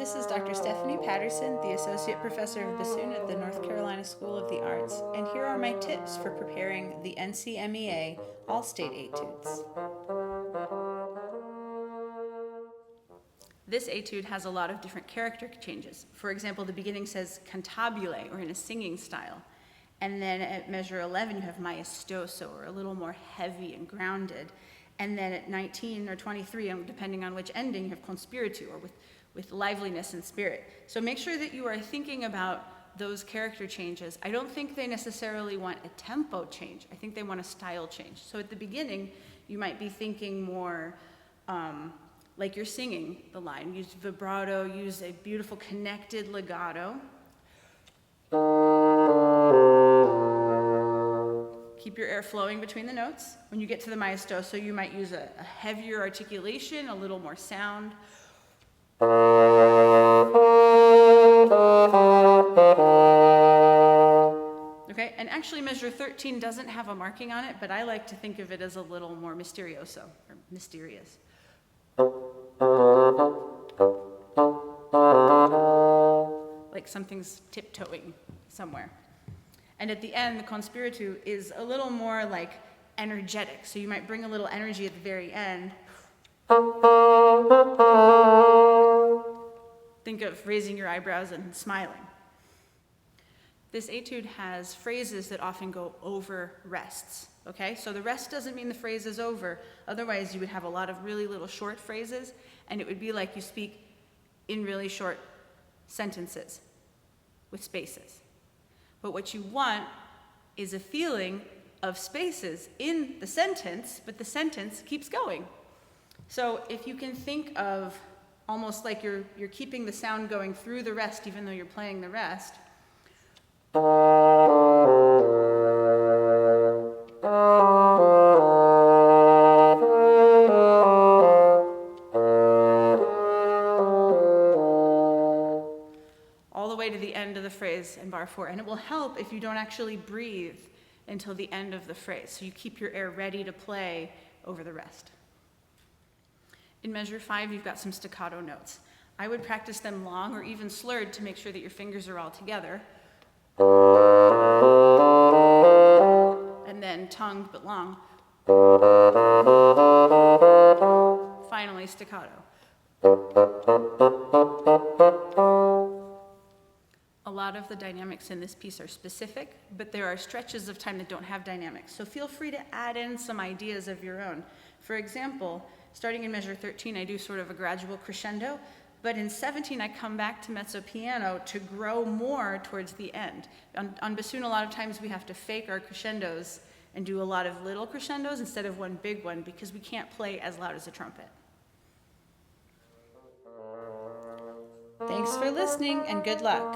This is Dr. Stephanie Patterson, the Associate Professor of Bassoon at the North Carolina School of the Arts, and here are my tips for preparing the NCMEA All-State Etudes. This etude has a lot of different character changes. For example, the beginning says cantabile, or in a singing style, and then at measure 11 you have maestoso, or a little more heavy and grounded, and then at 19 or 23, depending on which ending, you have conspiritu, or with liveliness and spirit. So make sure that you are thinking about those character changes. I don't think they necessarily want a tempo change. I think they want a style change. So at the beginning, you might be thinking more like you're singing the line. Use vibrato, use a beautiful connected legato. Keep your air flowing between the notes. When you get to the maestoso, you might use a heavier articulation, a little more sound. Okay, and actually measure 13 doesn't have a marking on it, but I like to think of it as a little more mysterioso, or mysterious. Like something's tiptoeing somewhere. And at the end, the conspiritu is a little more like energetic, so you might bring a little energy at the very end. Think of raising your eyebrows and smiling. This etude has phrases that often go over rests, okay? So the rest doesn't mean the phrase is over. Otherwise, you would have a lot of really little short phrases, and it would be like you speak in really short sentences with spaces. But what you want is a feeling of spaces in the sentence, but the sentence keeps going. So if you can think of almost like you're keeping the sound going through the rest even though you're playing the rest. All the way to the end of the phrase in bar 4. And it will help if you don't actually breathe until the end of the phrase. So you keep your air ready to play over the rest. In measure 5, you've got some staccato notes. I would practice them long or even slurred to make sure that your fingers are all together. And then tongued but long. Finally, staccato. A lot of the dynamics in this piece are specific, but there are stretches of time that don't have dynamics. So feel free to add in some ideas of your own. For example, starting in measure 13, I do sort of a gradual crescendo, but in 17, I come back to mezzo piano to grow more towards the end. On bassoon, a lot of times we have to fake our crescendos and do a lot of little crescendos instead of one big one because we can't play as loud as a trumpet. Thanks for listening and good luck.